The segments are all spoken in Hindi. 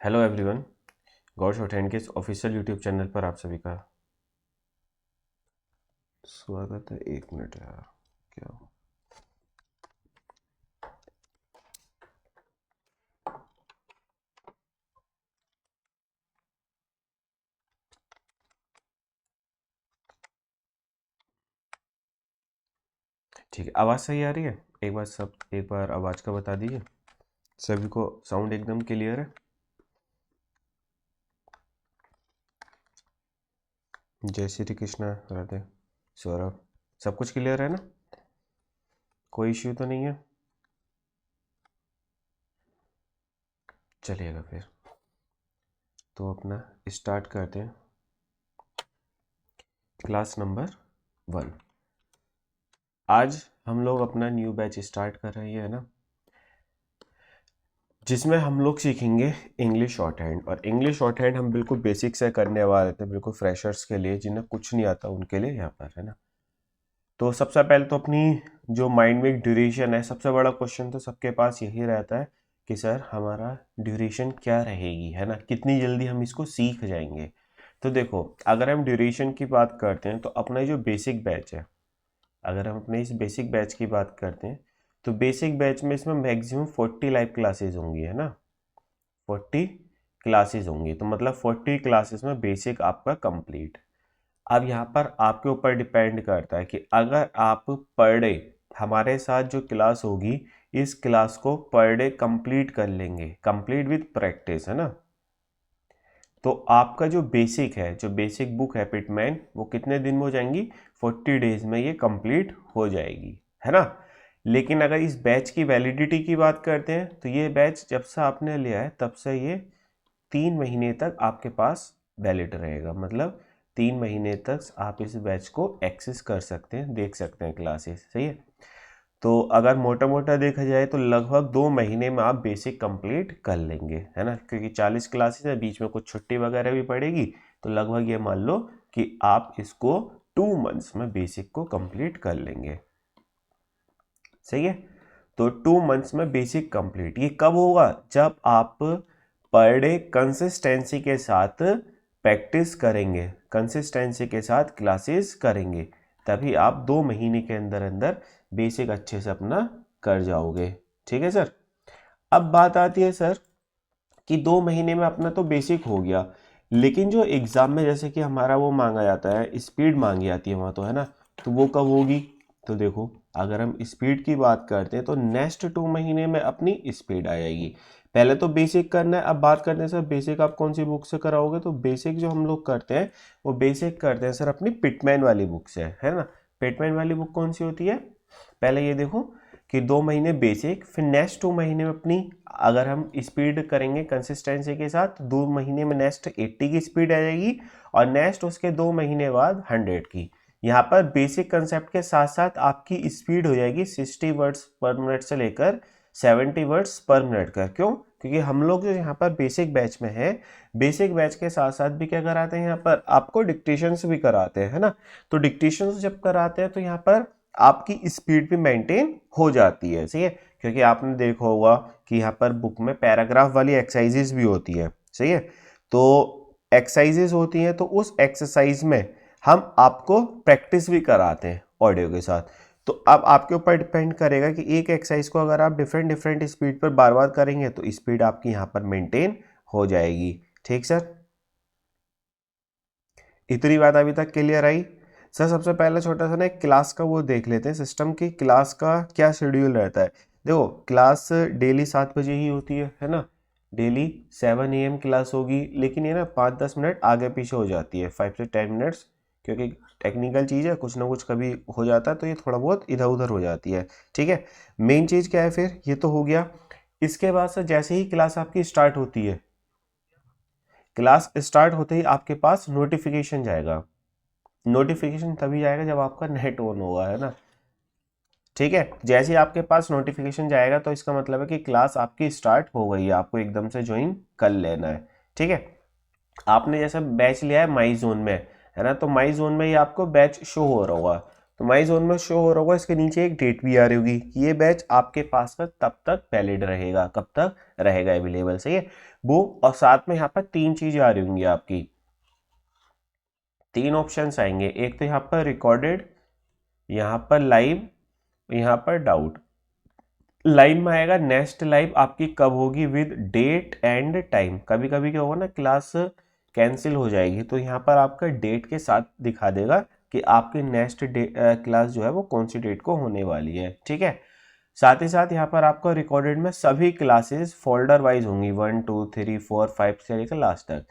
हेलो एवरीवन, गौर शॉर्टहैंड के इस ऑफिशियल यूट्यूब चैनल पर आप सभी का स्वागत है। एक मिनट यार, क्या ठीक है। आवाज़ सही आ रही है? एक बार आवाज़ का बता दीजिए। सभी को साउंड एकदम क्लियर है? जय श्री कृष्णा, राधे, सौरभ, सब कुछ क्लियर है ना? कोई इश्यू तो नहीं है? चलिएगा फिर तो अपना स्टार्ट करते हैं। Class number 1। आज हम लोग अपना न्यू बैच स्टार्ट कर रहे हैं, है ना, जिसमें हम लोग सीखेंगे इंग्लिश शॉर्ट हैंड। और इंग्लिश शॉर्ट हैंड हम बिल्कुल बेसिक से करने वाले थे, बिल्कुल फ्रेशर्स के लिए, जिन्हें कुछ नहीं आता उनके लिए यहाँ पर, है ना। तो सबसे पहले तो अपनी जो माइंड में ड्यूरेशन है, सबसे बड़ा क्वेश्चन तो सबके पास यही रहता है कि सर हमारा ड्यूरेशन क्या रहेगी, है ना, कितनी जल्दी हम इसको सीख जाएंगे। तो देखो, अगर हम ड्यूरेशन की बात करते हैं तो अपना जो बेसिक बैच है, अगर हम अपने इस बेसिक बैच की बात करते हैं तो बेसिक बैच में इसमें मैक्सिमम 40 लाइव क्लासेज होंगी, है ना। 40 क्लासेस होंगी, तो मतलब 40 क्लासेस में बेसिक आपका कंप्लीट। अब यहाँ पर आपके ऊपर डिपेंड करता है कि अगर आप पर डे हमारे साथ जो क्लास होगी, इस क्लास को पर डे कंप्लीट कर लेंगे, कंप्लीट विथ प्रैक्टिस, है ना, तो आपका जो बेसिक है, जो बेसिक बुक है पिटमैन, वो कितने दिन में हो जाएंगी? 40 डेज में ये कंप्लीट हो जाएगी, है ना। लेकिन अगर इस बैच की वैलिडिटी की बात करते हैं तो ये बैच जब से आपने लिया है तब से ये 3 महीने तक आपके पास वैलिड रहेगा। मतलब 3 महीने तक आप इस बैच को एक्सेस कर सकते हैं, देख सकते हैं क्लासेस, सही है। तो अगर मोटा मोटा देखा जाए तो लगभग 2 महीने में आप बेसिक कंप्लीट कर लेंगे, है ना, क्योंकि 40 क्लासेस है, बीच में कुछ छुट्टी वगैरह भी पड़ेगी, तो लगभग ये मान लो कि आप इसको 2 मंथ्स में बेसिक को कंप्लीट कर लेंगे, सही है। तो 2 मंथ्स में बेसिक कंप्लीट, ये कब होगा? जब आप पर डे कंसिस्टेंसी के साथ प्रैक्टिस करेंगे, कंसिस्टेंसी के साथ क्लासेस करेंगे, तभी आप 2 महीने के अंदर अंदर बेसिक अच्छे से अपना कर जाओगे, ठीक है सर। अब बात आती है सर कि 2 महीने में अपना तो बेसिक हो गया, लेकिन जो एग्जाम में जैसे कि हमारा वो मांगा जाता है, स्पीड मांगी जाती है वहाँ, तो है ना, तो वो कब होगी? तो देखो, अगर हम स्पीड की बात करते हैं तो नेक्स्ट 2 महीने में अपनी स्पीड आ जाएगी। पहले तो बेसिक करना है। अब बात करते हैं सर बेसिक आप कौन सी बुक से कराओगे, तो बेसिक जो हम लोग करते हैं वो बेसिक करते हैं सर अपनी पिटमैन वाली बुक से, है ना। पिटमैन वाली बुक कौन सी होती है? पहले ये देखो कि 2 महीने बेसिक, फिर नेक्स्ट 2 महीने में अपनी, अगर हम स्पीड करेंगे कंसिस्टेंसी के साथ, 2 महीने में नेक्स्ट 80 की स्पीड आ जाएगी, और नेक्स्ट उसके 2 महीने बाद 100 की। यहाँ पर बेसिक कंसेप्ट के साथ साथ आपकी स्पीड हो जाएगी 60 वर्ड्स पर मिनट से लेकर 70 वर्ड्स पर मिनट का। क्यों? क्योंकि हम लोग जो यहाँ पर बेसिक बैच में है, बेसिक बैच के साथ साथ भी क्या कराते हैं, यहाँ पर आपको डिक्टेशंस भी कराते हैं, है ना। तो डिक्टेशंस जब कराते हैं तो यहाँ पर आपकी स्पीड भी मेंटेन हो जाती है, सही है। क्योंकि आपने देखा होगा कि यहाँ पर बुक में पैराग्राफ वाली एक्सरसाइजेस भी होती है, सही है। तो एक्सरसाइजेस होती हैं, तो उस एक्सरसाइज में हम आपको प्रैक्टिस भी कराते हैं ऑडियो के साथ। तो अब आपके ऊपर डिपेंड करेगा कि एक एक्सरसाइज को अगर आप डिफरेंट डिफरेंट स्पीड पर बार बार करेंगे तो स्पीड आपकी यहाँ पर मेंटेन हो जाएगी, ठीक सर। इतनी बात अभी तक क्लियर आई? सर सबसे पहले छोटा सा ना एक क्लास का वो देख लेते हैं सिस्टम की, क्लास का क्या शेड्यूल रहता है। देखो, क्लास डेली 7 बजे ही होती है ना। डेली 7 AM क्लास होगी, लेकिन ये ना 5-10 मिनट आगे पीछे हो जाती है, 5 से 10 मिनट्स, क्योंकि टेक्निकल चीज़ है, कुछ ना कुछ कभी हो जाता है, तो ये थोड़ा बहुत इधर उधर हो जाती है, ठीक है। मेन चीज़ क्या है फिर, ये तो हो गया। इसके बाद से जैसे ही क्लास आपकी स्टार्ट होती है, क्लास स्टार्ट होते ही आपके पास नोटिफिकेशन जाएगा। नोटिफिकेशन तभी जाएगा जब आपका नेट ऑन होगा, है ना, ठीक है। जैसे ही आपके पास नोटिफिकेशन जाएगा तो इसका मतलब है कि क्लास आपकी स्टार्ट हो गई है, आपको एकदम से ज्वाइन कर लेना है, ठीक है। आपने जैसे बैच लिया है माई जोन में, है ना, तो माई जोन में ही आपको बैच शो हो रहा होगा। तो माई जोन में शो हो रहा होगा, इसके नीचे एक डेट भी आ रही होगी कि ये बैच आपके पास में तब तक वैलिड रहेगा, कब तक रहेगा अवेलेबल, सही है वो। और साथ में यहाँ पर 3 चीजें आ रही होंगी आपकी, 3 ऑप्शंस आएंगे। एक तो यहाँ पर रिकॉर्डेड, यहाँ पर लाइव, यहाँ पर डाउट। लाइव में आएगा नेक्स्ट लाइव आपकी कब होगी विद डेट एंड टाइम। कभी कभी क्या होगा ना, क्लास कैंसिल हो जाएगी तो यहाँ पर आपका डेट के साथ दिखा देगा कि आपकी नेक्स्ट क्लास जो है वो कौन सी डेट को होने वाली है, ठीक है। साथ ही साथ यहाँ पर आपका रिकॉर्डेड में सभी क्लासेस फोल्डर वाइज होंगी, 1 2 3 4 5 से लेकर लास्ट तक।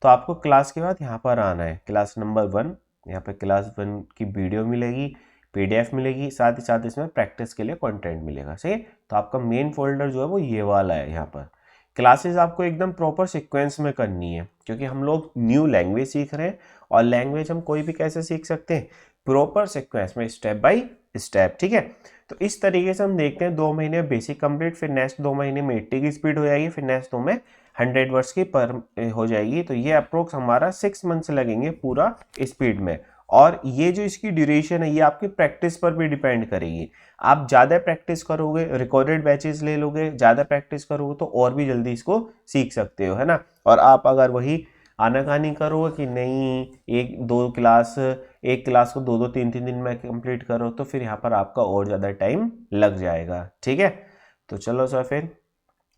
तो आपको क्लास के बाद यहाँ पर आना है, क्लास नंबर 1, यहाँ पर क्लास 1 की वीडियो मिलेगी, पीडीएफ मिलेगी, साथ ही साथ इसमें प्रैक्टिस के लिए कंटेंट मिलेगा, सही है। तो आपका मेन फोल्डर जो है वो ये वाला है। यहाँ पर क्लासेस आपको एकदम प्रॉपर सीक्वेंस में करनी है, क्योंकि हम लोग न्यू लैंग्वेज सीख रहे हैं और लैंग्वेज हम कोई भी कैसे सीख सकते हैं, प्रॉपर सीक्वेंस में, स्टेप बाय स्टेप, ठीक है। तो इस तरीके से हम देखते हैं 2 महीने में बेसिक कंप्लीट, फिर नेक्स्ट 2 महीने में 80 की स्पीड हो जाएगी, फिर नेक्स्ट 2 में 100 वर्ड्स की पर हो जाएगी। तो ये अप्रोक्स हमारा 6 मंथ्स लगेंगे पूरा स्पीड में। और ये जो इसकी ड्यूरेशन है ये आपकी प्रैक्टिस पर भी डिपेंड करेगी। आप ज़्यादा प्रैक्टिस करोगे, रिकॉर्डेड बैचेस ले लोगे, ज़्यादा प्रैक्टिस करोगे तो और भी जल्दी इसको सीख सकते हो, है ना। और आप अगर वही आनाकानी करोगे कि नहीं एक क्लास को 2-2 3-3 दिन में कंप्लीट करो, तो फिर यहाँ पर आपका और ज़्यादा टाइम लग जाएगा, ठीक है। तो चलो सर फिर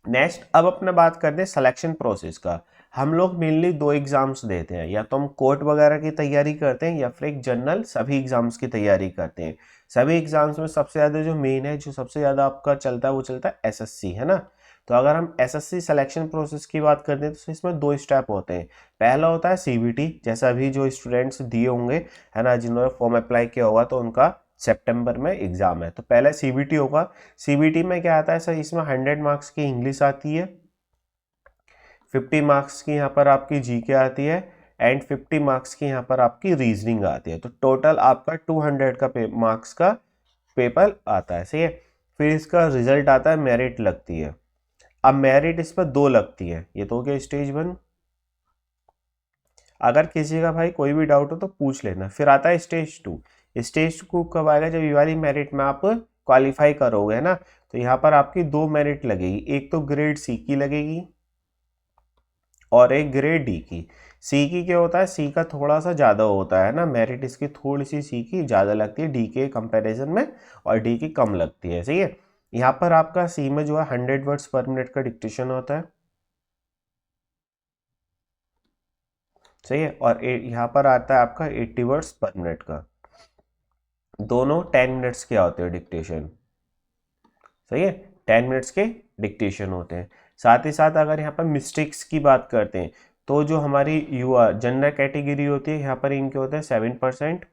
नेक्स्ट अब अपना बात करते हैं सिलेक्शन प्रोसेस का। हम लोग मेनली 2 एग्जाम्स देते हैं, या तो हम कोर्ट वगैरह की तैयारी करते हैं या फिर एक जनरल सभी एग्जाम्स की तैयारी करते हैं। सभी एग्जाम्स में सबसे ज़्यादा जो मेन है, जो सबसे ज़्यादा आपका चलता है वो चलता है एसएससी, है ना। तो अगर हम एसएससी सिलेक्शन प्रोसेस की बात करते हैं तो इसमें 2 स्टेप होते हैं। पहला होता है सीबीटी, जैसा अभी जो स्टूडेंट्स दिए होंगे, है ना, जिन्होंने फॉर्म अप्लाई किया होगा तो उनका सितंबर में एग्जाम है, तो पहले सीबीटी होगा। सीबीटी में क्या आता है सर, इसमें 100 मार्क्स की इंग्लिश आती है, 50 मार्क्स की यहाँ पर आपकी जीके आती है एंड 50 मार्क्स की यहाँ पर आपकी रीजनिंग आती है। तो टोटल आपका 200 का मार्क्स का पेपर आता है, सही है। फिर इसका रिजल्ट आता है, मेरिट लगती है। अब मेरिट इस पर 2 लगती है, ये तो हो गया स्टेज 1। अगर किसी का भाई कोई भी डाउट हो तो पूछ लेना। फिर आता है स्टेज 2। स्टेज 2 कब आएगा, जब ये वाली मेरिट में आप क्वालिफाई करोगे, है ना। तो यहाँ पर आपकी 2 मेरिट लगेगी, एक तो ग्रेड सी की लगेगी और एक ग्रेड डी की। सी की क्या होता है, सी का थोड़ा सा ज़्यादा होता है ना, मेरिट इसकी थोड़ी सी सी की ज़्यादा लगती है डी के कंपैरिजन में, और डी की कम लगती है, सही है। यहाँ पर आपका सी में जो है 100 वर्ड्स पर मिनट का डिक्टेशन होता है, सही है। और यहाँ पर आता है आपका 80 वर्ड्स पर मिनट का। दोनों 10 मिनट्स के होते हैं डिक्टेशन, सही है, 10 मिनट्स के डिक्टेशन होते हैं। साथ ही साथ अगर यहाँ पर मिस्टेक्स की बात करते हैं तो जो हमारी युवा जनरल कैटेगरी होती है यहाँ पर इनके होते हैं 7%,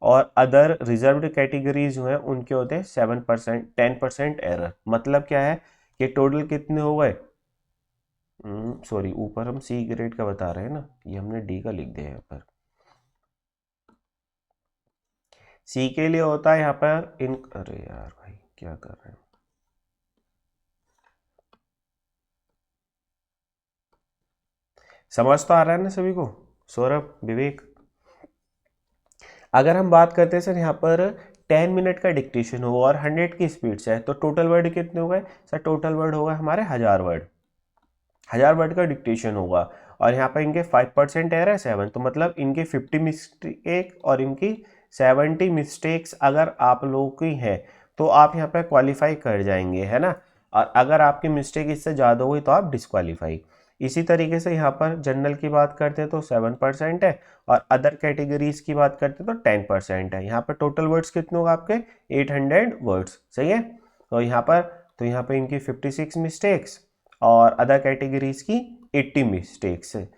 और अदर रिजर्व्ड कैटेगरीज जो हैं उनके होते हैं 7%, 10% एरर। मतलब क्या है कि टोटल कितने हो गए, सॉरी ऊपर हम सी ग्रेड का बता रहे हैं ना, ये हमने डी का लिख दिया यहाँ पर। सी के लिए होता है यहाँ पर अरे यार भाई क्या कर रहे हैं, समझ तो आ रहा है ना सभी को, सौरभ, विवेक। अगर हम बात करते हैं सर यहाँ पर 10 मिनट का डिक्टेशन होगा और 100 की स्पीड से है, तो टोटल वर्ड कितने हो गए सर, टोटल वर्ड होगा हमारे 1000 वर्ड, 1000 वर्ड का डिक्टेशन होगा। और यहाँ पर इनके 5% एरर है 7, तो मतलब इनके 50 मिस्टेक और इनकी 70 मिस्टेक्स अगर आप लोगों की है तो आप यहाँ पर क्वालिफाई कर जाएंगे, है ना। और अगर आपकी मिस्टेक इससे ज़्यादा हुई तो आप डिस्क्वालीफाई। इसी तरीके से यहाँ पर जनरल की बात करते हैं तो 7% है, और अदर कैटेगरीज की बात करते हैं तो 10% है। यहाँ पर टोटल वर्ड्स कितने होगा आपके 800 वर्ड्स, सही है। तो यहाँ पर इनकी 56 मिस्टेक्स और अदर कैटेगरीज की 80 मिस्टेक्स है।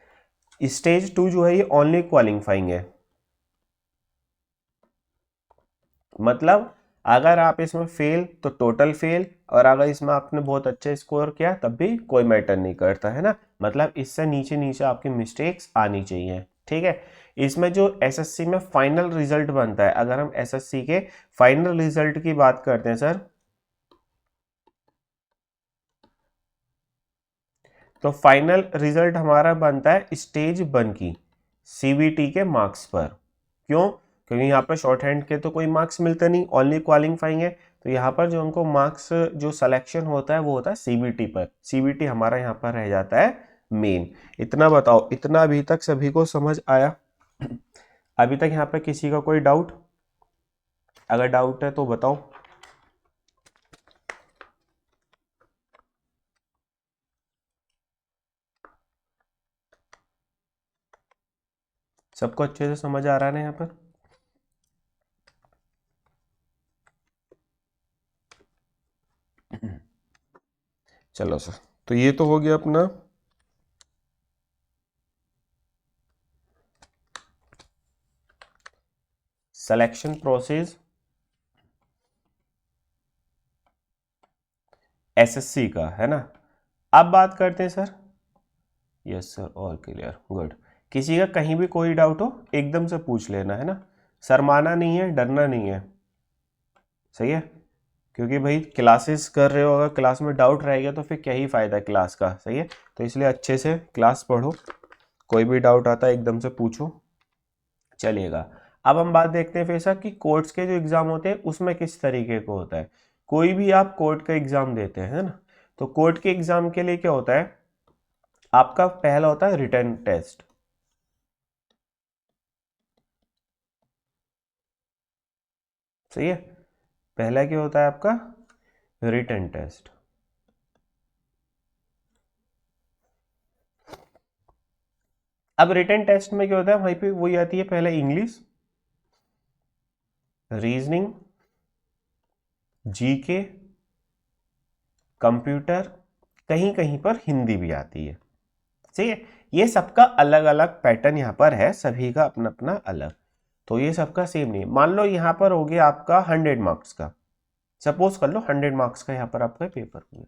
स्टेज 2 जो है ये ओनली क्वालिफाइंग है, मतलब अगर आप इसमें फेल तो टोटल फेल, और अगर इसमें आपने बहुत अच्छा स्कोर किया तब भी कोई मैटर नहीं करता, है ना। मतलब इससे नीचे नीचे आपकी मिस्टेक्स आनी चाहिए, ठीक है। इसमें जो एसएससी में फाइनल रिजल्ट बनता है, अगर हम एसएससी के फाइनल रिजल्ट की बात करते हैं सर, तो फाइनल रिजल्ट हमारा बनता है स्टेज 1 की सीबीटी के मार्क्स पर। क्यों, क्योंकि यहाँ पर शॉर्ट हैंड के तो कोई मार्क्स मिलते नहीं, ओनली क्वालिफाइंग है। तो यहाँ पर जो उनको मार्क्स जो सिलेक्शन होता है वो होता है सीबीटी पर। सीबीटी हमारा यहाँ पर रह जाता है मेन। इतना बताओ, इतना अभी तक सभी को समझ आया? अभी तक यहाँ पे किसी का कोई डाउट? अगर डाउट है तो बताओ। सबको अच्छे से समझ आ रहा है ना यहाँ पर? चलो सर, तो ये तो हो गया अपना सिलेक्शन प्रोसेस एसएससी का, है ना। अब बात करते हैं sir. Yes sir, all clear, good. किसी का कहीं भी कोई डाउट हो एकदम से पूछ लेना, है ना। शर्माना नहीं है, डरना नहीं है, सही है। क्योंकि भाई क्लासेस कर रहे हो, अगर क्लास में डाउट रहेगा तो फिर क्या ही फायदा है क्लास का, सही है। तो इसलिए अच्छे से क्लास पढ़ो, कोई भी डाउट आता है एकदम से पूछो, चलिएगा। अब हम बात देखते हैं फिर सर कि कोर्ट्स के जो एग्जाम होते हैं उसमें किस तरीके को होता है। कोई भी आप कोर्ट का एग्जाम देते हैं, है ना, तो कोर्ट के एग्जाम के लिए क्या होता है, आपका पहला होता है रिटन टेस्ट। सही है, पहला क्या होता है आपका, रिटन टेस्ट। अब रिटन टेस्ट में क्या होता है, वहीं पे वही आती है, पहले इंग्लिश, रीजनिंग, जीके, कंप्यूटर, कहीं कहीं पर हिंदी भी आती है। सही है, ये सबका अलग अलग पैटर्न यहाँ पर है, सभी का अपना अपना अलग। तो ये सबका सेम नहीं। मान लो यहाँ पर हो गया आपका 100 मार्क्स का, सपोज कर लो 100 मार्क्स का यहाँ पर आपका पेपर हो गया।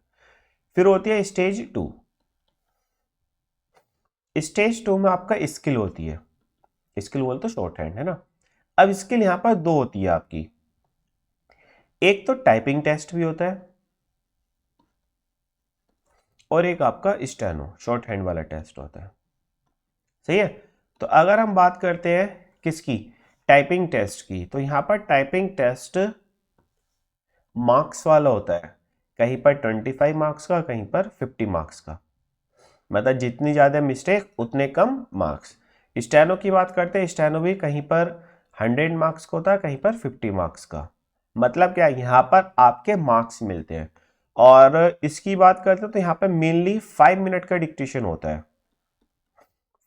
फिर होती है स्टेज 2। स्टेज 2 में आपका स्किल होती है, स्किल बोल तो शॉर्ट हैंड, है ना। अब स्किल यहाँ पर दो होती है आपकी, एक तो टाइपिंग टेस्ट भी होता है और एक आपका स्टेनो शॉर्ट हैंड वाला टेस्ट होता है। सही है, तो अगर हम बात करते हैं किसकी, टाइपिंग टेस्ट की, तो यहां पर टाइपिंग टेस्ट मार्क्स वाला होता है, कहीं पर 25 मार्क्स का, कहीं पर 50 मार्क्स का, मतलब जितनी ज्यादा मिस्टेक उतने कम मार्क्स। स्टेनो की बात करते हैं, स्टेनो भी कहीं पर 100 मार्क्स का होता है, कहीं पर 50 मार्क्स का। मतलब क्या, यहाँ पर आपके मार्क्स मिलते हैं। और इसकी बात करते हैं तो यहाँ पर मेनली 5 मिनट का डिक्टेशन होता है,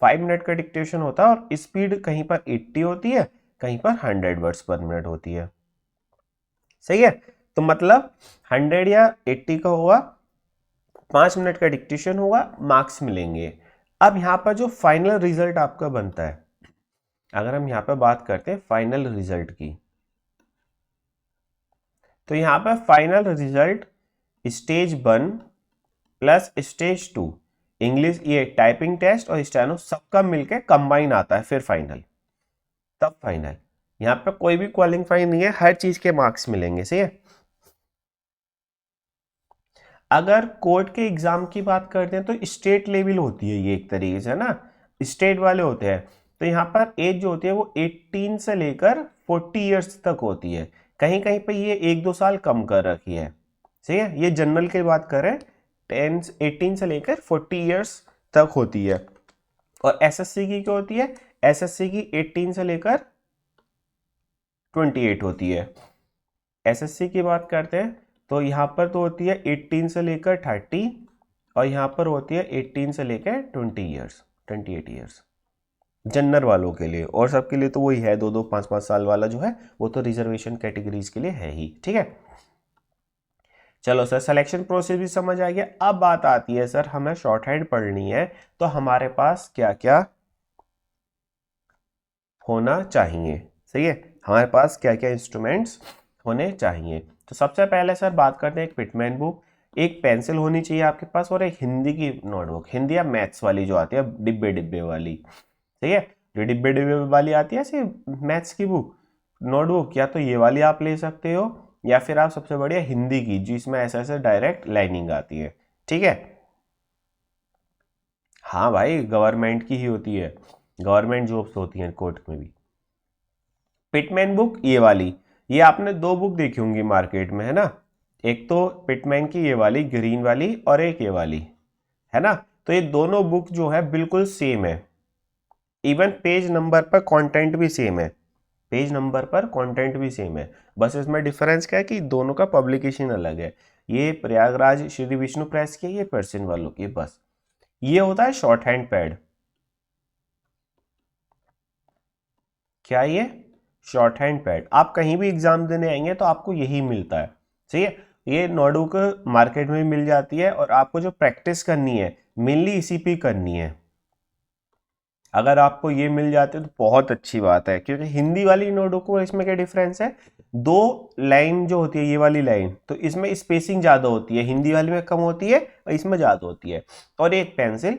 5 मिनट का डिक्टेशन होता है, और स्पीड कहीं पर 80 होती है, कहीं पर 100 वर्ड्स पर मिनट होती है। सही है, तो मतलब 100 या 80 का होगा, 5 मिनट का डिक्टेशन होगा, मार्क्स मिलेंगे। अब यहां पर जो फाइनल रिजल्ट आपका बनता है, अगर हम यहां पर बात करते हैं फाइनल रिजल्ट की, तो यहां पर final result stage 1 plus stage 2, English, ये टाइपिंग टेस्ट और स्टेनो सबका मिलके कंबाइन आता है फिर फाइनल, तब फाइनल। यहाँ पे कोई भी क्वालिफाई नहीं है, हर चीज के मार्क्स मिलेंगे। सही है। अगर कोर्ट के एग्जाम की बात करते हैं तो स्टेट लेवल होती है ये एक तरीके से, है ना, स्टेट वाले होते हैं। तो यहाँ पर एज जो होती है वो 18 से लेकर 40 ईयर्स तक होती है, कहीं कहीं पे ये 1-2 साल कम कर रखी है। सही है, ये जनरल की बात करें 18 से लेकर 40 ईयर्स तक होती है। और एसएससी की क्या होती है, एसएससी की 18 से लेकर 28 होती है। एसएससी की बात करते हैं तो यहाँ पर तो होती है 18 से लेकर 30, और यहाँ पर होती है 18 से लेकर 20 ईयर्स, 28 ईयर्स जनरल वालों के लिए। और सबके लिए तो वही है, 2-2 5-5 साल वाला जो है वो तो रिजर्वेशन कैटेगरीज के लिए है ही। ठीक है, चलो सर, सिलेक्शन प्रोसेस भी समझ आ गया। अब बात आती है सर, हमें शॉर्ट हैंड पढ़नी है तो हमारे पास क्या क्या होना चाहिए। सही है, हमारे पास क्या क्या इंस्ट्रूमेंट्स होने चाहिए। तो सबसे पहले सर बात करते हैं एक पिटमैन बुक, एक पेंसिल होनी चाहिए आपके पास, और एक हिंदी की नोटबुक, हिंदी या मैथ्स वाली जो आती है डिब्बे डिब्बे वाली। सही है, जो डिब्बे डिब्बे वाली आती है ऐसे मैथ्स की बुक नोटबुक, या तो ये वाली आप ले सकते हो, या फिर आप सबसे बढ़िया हिंदी की जिसमें ऐसे ऐसे डायरेक्ट लाइनिंग आती है। ठीक है, हाँ भाई, गवर्नमेंट की ही होती है, गवर्नमेंट जॉब्स होती हैं कोर्ट में भी। पिटमैन बुक ये वाली, ये आपने दो बुक देखी होंगी मार्केट में, है ना, एक तो पिटमैन की ये वाली ग्रीन वाली और एक ये वाली, है ना। तो ये दोनों बुक जो है बिल्कुल सेम है, इवन पेज नंबर पर कंटेंट भी सेम है, पेज नंबर पर कंटेंट भी सेम है, बस इसमें डिफरेंस क्या है कि दोनों का पब्लिकेशन अलग है, ये प्रयागराज श्री विष्णु प्रेस की, ये पर्सियन वालों की, बस। ये होता है शॉर्ट हैंड पैड। क्या ये शॉर्ट हैंड पैड, आप कहीं भी एग्जाम देने आएंगे तो आपको यही मिलता है, सही है। ये नोटबुक मार्केट में मिल जाती है और आपको जो प्रैक्टिस करनी है मेनली इसी पे करनी है। अगर आपको ये मिल जाते है तो बहुत अच्छी बात है, क्योंकि हिंदी वाली नोटबुक में इसमें क्या डिफरेंस है, दो लाइन जो होती है ये वाली लाइन, तो इसमें स्पेसिंग ज़्यादा होती है, हिंदी वाली में कम होती है और इसमें ज़्यादा होती है, और एक पेंसिल,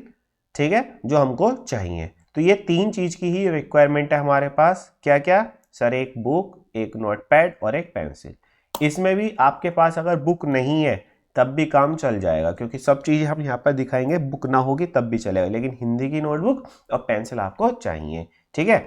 ठीक है, जो हमको चाहिए। तो ये तीन चीज़ की ही रिक्वायरमेंट है हमारे पास, क्या क्या सर, एक बुक, एक नोटपैड और एक पेंसिल। इसमें भी आपके पास अगर बुक नहीं है तब भी काम चल जाएगा, क्योंकि सब चीज़ें हम यहाँ पर दिखाएंगे, बुक ना होगी तब भी चलेगा, लेकिन हिंदी की नोटबुक और पेंसिल आपको चाहिए, ठीक है।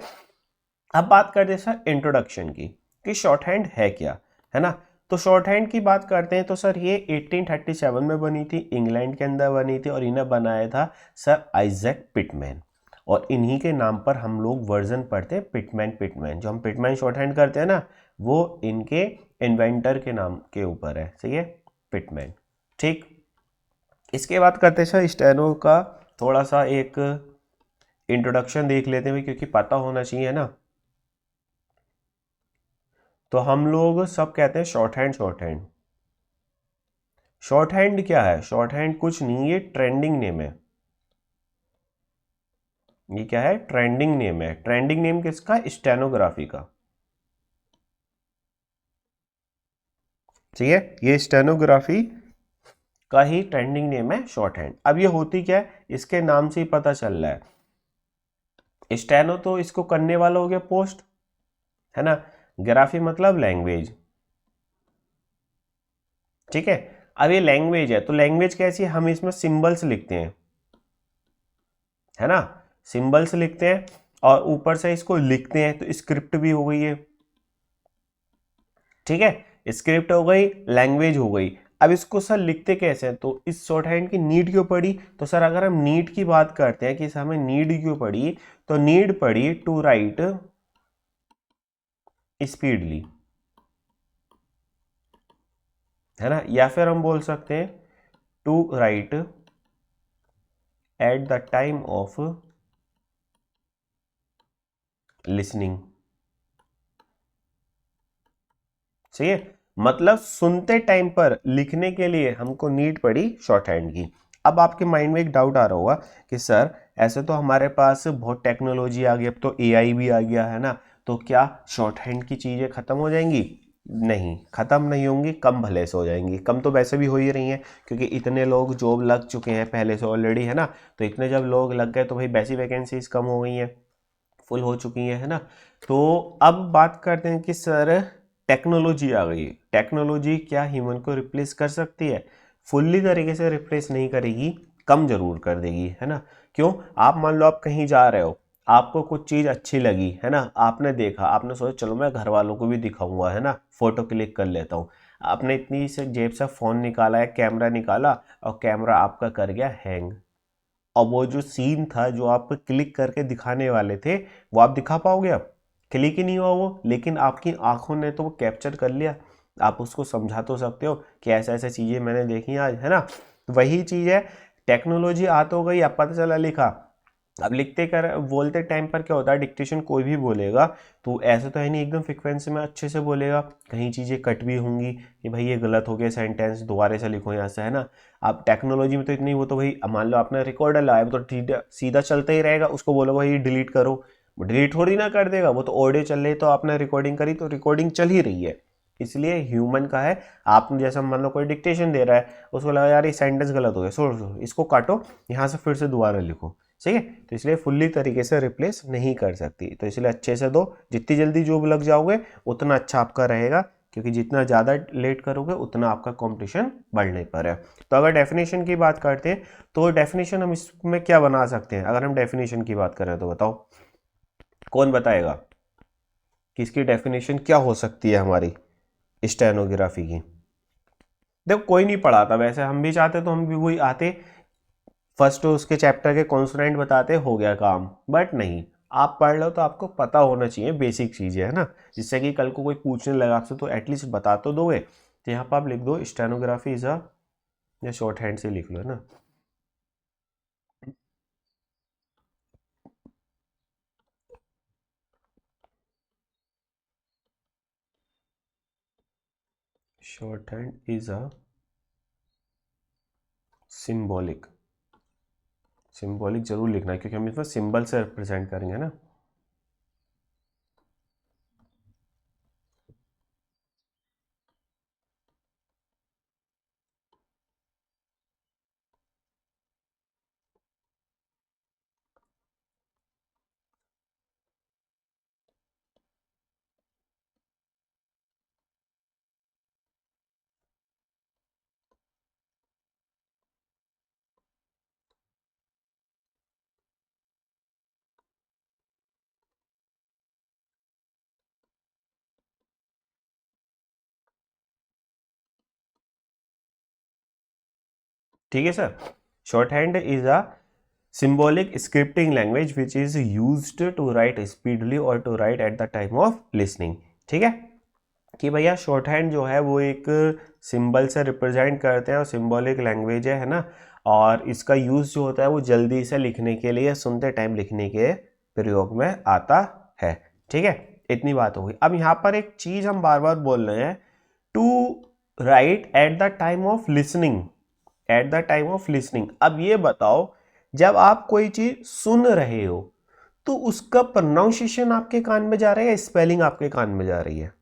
अब बात करते हैं सर इंट्रोडक्शन की, कि शॉर्ट हैंड है क्या, है ना। तो शॉर्ट हैंड की बात करते हैं तो सर ये 1837 में बनी थी, इंग्लैंड के अंदर बनी थी, और इन्हें बनाया था सर आइजैक पिटमैन, और इन्हीं के नाम पर हम लोग वर्जन पढ़ते हैं पिटमैन। पिटमैन जो हम पिटमैन शॉर्ट हैंड करते हैं ना, वो इनके इन्वेंटर के नाम के ऊपर है, सही है, पिटमैन, ठीक। इसके बाद करते हैं सर स्टेनो का थोड़ा सा एक इंट्रोडक्शन देख लेते हैं, क्योंकि पता होना चाहिए ना। तो हम लोग सब कहते हैं short hand, short hand. Short hand क्या है, शॉर्ट हैंड कुछ नहीं, ये ट्रेंडिंग नेम है। ये क्या है, ट्रेंडिंग नेम है। ट्रेंडिंग नेम किसका, स्टेनोग्राफी का, ठीक है, ये स्टेनोग्राफी का ही ट्रेंडिंग नेम है शॉर्ट हैंड। अब ये होती क्या है, इसके नाम से ही पता चल रहा है, स्टेनो तो इसको करने वाला हो गया पोस्ट, है ना, ग्राफी मतलब लैंग्वेज, ठीक है। अब ये लैंग्वेज है, तो लैंग्वेज कैसी है, हम इसमें सिंबल्स लिखते हैं, है ना, सिंबल्स लिखते हैं, और ऊपर से इसको लिखते हैं, तो स्क्रिप्ट भी हो गई है, ठीक है, स्क्रिप्ट हो गई, लैंग्वेज हो गई। अब इसको सर लिखते कैसे हैं, तो इस शॉर्ट हैंड की नीड क्यों पड़ी, तो सर अगर हम नीड की बात करते हैं कि हमें नीड क्यों पड़ी, तो नीड पड़ी टू राइट स्पीडली, है ना, या फिर हम बोल सकते हैं to write at the time of listening, सही है, मतलब सुनते टाइम पर लिखने के लिए हमको नीड पड़ी शॉर्ट हैंड की। अब आपके माइंड में एक डाउट आ रहा होगा कि सर ऐसे तो हमारे पास बहुत टेक्नोलॉजी आ गई, अब तो एआई भी आ गया, है ना, तो क्या शॉर्ट हैंड की चीज़ें ख़त्म हो जाएंगी, नहीं ख़त्म नहीं होंगी, कम भले से हो जाएंगी, कम तो वैसे भी हो ही रही हैं, क्योंकि इतने लोग जॉब लग चुके हैं पहले से ऑलरेडी, है ना, तो इतने जब लोग लग गए तो भाई वैसी वैकेंसीज कम हो गई हैं, फुल हो चुकी है ना। तो अब बात करते हैं कि सर टेक्नोलॉजी आ गई, टेक्नोलॉजी क्या ह्यूमन को रिप्लेस कर सकती है, फुल्ली तरीके से रिप्लेस नहीं करेगी, कम जरूर कर देगी, है ना। क्यों, आप मान लो आप कहीं जा रहे हो, आपको कुछ चीज़ अच्छी लगी, है ना, आपने देखा, आपने सोचा चलो मैं घर वालों को भी दिखाऊंगा, है ना, फोटो क्लिक कर लेता हूँ, आपने इतनी से जेब से फ़ोन निकाला है, कैमरा निकाला, और कैमरा आपका कर गया हैंग, और वो जो सीन था जो आप क्लिक करके दिखाने वाले थे वो आप दिखा पाओगे, अब क्लिक ही नहीं हुआ वो, लेकिन आपकी आंखों ने तो वो कैप्चर कर लिया, आप उसको समझा तो सकते हो कि ऐसे ऐसे चीज़ें मैंने देखी आज, है ना। तो वही चीज़ है, टेक्नोलॉजी आ तो गई, अब पता चला लिखा, अब लिखते कर बोलते टाइम पर क्या होता है, डिक्टेशन कोई भी बोलेगा तो ऐसे तो है नहीं एकदम फ्रिक्वेंसी में अच्छे से बोलेगा, कहीं चीज़ें कट भी होंगी कि भाई ये गलत हो गया सेंटेंस, दोबारा से लिखो यहाँ से, है ना। आप टेक्नोलॉजी में तो इतनी, वो तो भाई मान लो आपने रिकॉर्डर लगाया तो सीधा चलता ही रहेगा, उसको बोलो भाई डिलीट करो, डिलीट थोड़ी ना कर देगा, वो तो ऑडियो चल रही, तो आपने रिकॉर्डिंग करी तो रिकॉर्डिंग चल ही रही है, इसलिए ह्यूमन का है। आपने जैसा मान लो कोई डिक्टेशन दे रहा है, उसको लगा यार ये सेंटेंस गलत हो गया, छोड़ो इसको काटो, यहाँ से फिर से दोबारा लिखो, सही है, तो इसलिए फुल्ली तरीके से रिप्लेस नहीं कर सकती, तो इसलिए अच्छे से दो, जितनी जल्दी जॉब लग जाओगे उतना अच्छा आपका रहेगा, क्योंकि जितना ज़्यादा लेट करोगे उतना आपका कंपटीशन बढ़ने पर है। तो अगर डेफिनेशन की बात करते हैं तो डेफिनेशन हम इसमें क्या बना सकते हैं, अगर हम डेफिनेशन की बात करें तो बताओ, कौन बताएगा, कि इसकी डेफिनेशन क्या हो सकती है हमारी स्टेनोग्राफी की। देखो कोई नहीं पढ़ाता, वैसे हम भी चाहते तो हम भी वही आते, फर्स्ट उसके चैप्टर के कॉन्सोनेंट बताते, हो गया काम। बट नहीं, आप पढ़ लो तो आपको पता होना चाहिए बेसिक चीज़ें, है ना, जिससे कि कल को कोई पूछने लगा आपसे तो एटलीस्ट बता तो दोगे। तो यहाँ पर आप लिख दो स्टेनोग्राफी इज अ, या शॉर्ट हैंड से लिख लो, है ना। Short hand is a symbolic, symbolic जरूर लिखना है क्योंकि हम इसमें सिंबल से रिप्रेजेंट करेंगे ना। ठीक है sir, short hand is a symbolic scripting language which is used to write speedily or to write at the time of listening। ठीक है, कि भैया शॉर्ट हैंड जो है वो एक सिंबल से रिप्रेजेंट करते हैं और सिंबॉलिक लैंग्वेज है ना, और इसका यूज जो होता है वो जल्दी से लिखने के लिए, सुनते टाइम लिखने के प्रयोग में आता है। ठीक है, इतनी बात हो गई। अब यहाँ पर एक चीज हम बार बार बोल रहे हैं, to write at the time of listening, at the time of listening. अब ये बताओ, जब आप कोई चीज सुन रहे हो तो उसका प्रोनाउंसिएशन आपके कान में जा रहा है या स्पेलिंग आपके कान में जा रही है?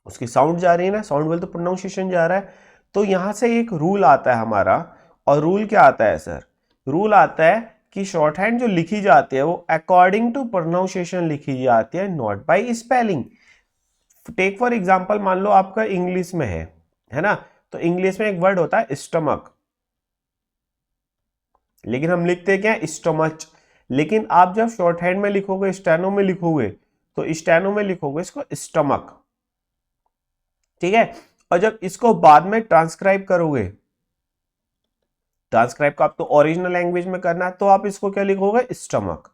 उसकी साउंड जा रही है ना, साउंड बोल तो प्रोनाउंसिएशन जा रहा है। तो यहां से एक रूल आता है हमारा, और रूल क्या आता है सर? रूल आता है कि शॉर्ट हैंड जो लिखी जाती है वो अकॉर्डिंग टू प्रोनाउंसिएशन लिखी जाती है, not by spelling. Take for example, मान लो आपका इंग्लिश में है ना, तो इंग्लिश में एक वर्ड होता है स्टमक, लेकिन हम लिखते क्या है? स्टमच। लेकिन आप जब शॉर्ट हैंड में लिखोगे, स्टेनो में लिखोगे, तो स्टेनो में लिखोगे इसको स्टमक। ठीक है, और जब इसको बाद में ट्रांसक्राइब करोगे, ट्रांसक्राइब को आपको ओरिजिनल लैंग्वेज में करना है, तो आप इसको क्या लिखोगे? स्टमक,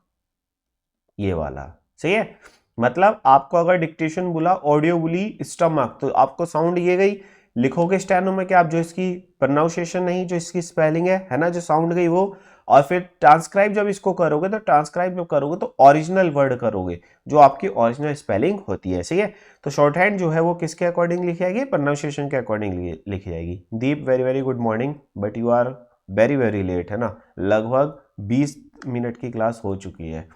ये वाला। सही है, मतलब आपको अगर डिक्टेशन बोला, ऑडियो बोली स्टमक, तो आपको साउंड ये गई, लिखोगे स्टेनो में क्या आप, जो इसकी प्रोनाउंसिएशन नहीं, जो इसकी स्पेलिंग है ना, जो साउंड गई वो। और फिर ट्रांसक्राइब जब इसको करोगे, तो ट्रांसक्राइब जब करोगे तो ओरिजिनल वर्ड करोगे, जो आपकी ओरिजिनल स्पेलिंग होती है। सही है, तो शॉर्ट हैंड जो है वो किसके अकॉर्डिंग लिखी जाएगी? प्रोनाउंसिएशन के अकॉर्डिंग लिखी जाएगी। Deep, very very good morning, but you are very very late, है ना, लगभग 20 मिनट की क्लास हो चुकी है।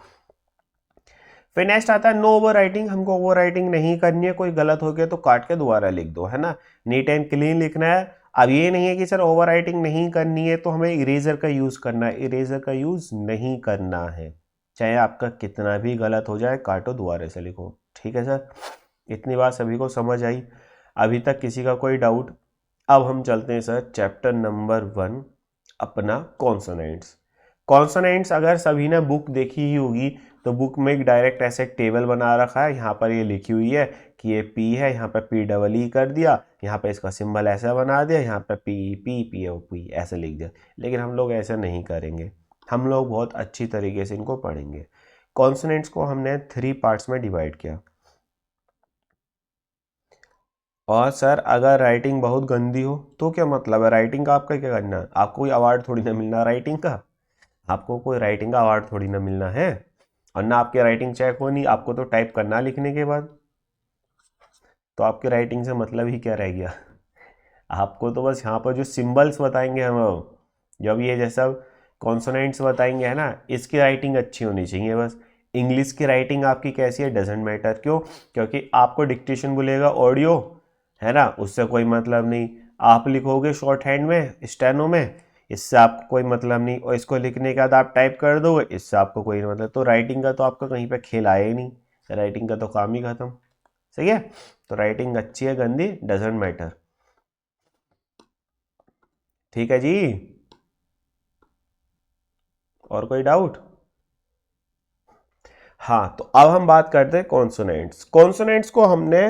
फिर नेक्स्ट आता है नो ओवर राइटिंग। हमको ओवर राइटिंग नहीं करनी है, कोई गलत हो गया तो काट के दोबारा लिख दो, है ना, नीट एंड क्लीन लिखना है। अब ये नहीं है कि सर ओवर राइटिंग नहीं करनी है तो हमें इरेजर का यूज करना है, इरेजर का यूज नहीं करना है, चाहे आपका कितना भी गलत हो जाए, काटो दोबारा से लिखो। ठीक है सर, इतनी बात सभी को समझ आई? अभी तक किसी का कोई डाउट? अब हम चलते हैं सर चैप्टर नंबर 1, अपना कॉन्सोनेंट्स। कॉन्सोनेंट्स अगर सभी ने बुक देखी ही होगी, तो बुक में एक डायरेक्ट ऐसे टेबल बना रखा है, यहाँ पर ये लिखी हुई है कि ये पी है, यहाँ पर पी डबल ई कर दिया, यहाँ पर इसका सिंबल ऐसा बना दिया, यहाँ पर P P P O P ऐसे लिख दिया। लेकिन हम लोग ऐसा नहीं करेंगे, हम लोग बहुत अच्छी तरीके से इनको पढ़ेंगे। कॉन्सोनेंट्स को हमने 3 पार्ट्स में डिवाइड किया। और सर अगर राइटिंग बहुत गंदी हो तो क्या मतलब है? राइटिंग का आपका क्या करना है? आपको कोई अवार्ड थोड़ी ना मिलना राइटिंग का, आपको कोई राइटिंग का अवार्ड थोड़ी ना मिलना है, और ना आपकी राइटिंग चेक होनी, आपको तो टाइप करना लिखने के बाद। तो आपकी राइटिंग से मतलब ही क्या रह गया? आपको तो बस यहाँ पर जो सिंबल्स बताएंगे हम, जब ये जैसा कॉन्सोनेंट्स बताएंगे, है ना, इसकी राइटिंग अच्छी होनी चाहिए बस। इंग्लिश की राइटिंग आपकी कैसी है डजेंट मैटर, क्यों? क्योंकि आपको डिक्टेशन बोलेगा ऑडियो, है ना, उससे कोई मतलब नहीं। आप लिखोगे शॉर्ट हैंड में, स्टेनो में, इससे आपको कोई मतलब नहीं, और इसको लिखने के बाद आप टाइप कर दोगे, इससे आपको कोई मतलब। तो राइटिंग का तो आपका कहीं पे खेल आया ही नहीं, राइटिंग का तो काम ही खत्म। सही है, तो राइटिंग अच्छी है गंदी डजेंट मैटर। ठीक है जी, और कोई डाउट? हाँ, तो अब हम बात करते हैं कॉन्सोनेंट्स। कॉन्सोनेंट्स को हमने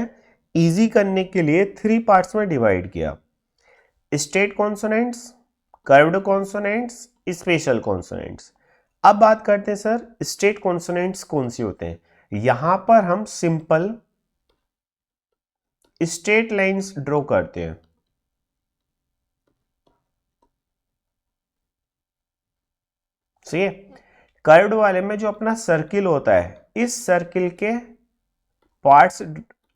इजी करने के लिए 3 पार्ट्स में डिवाइड किया: state consonants, curved consonants, special consonants. अब बात करते हैं सर स्टेट कॉन्सोनेंट्स कौन सी होते हैं। यहां पर हम सिंपल स्ट्रेट लाइंस ड्रॉ करते हैं। सही है। कर्व्ड वाले में जो अपना सर्किल होता है, इस सर्किल के पार्ट्स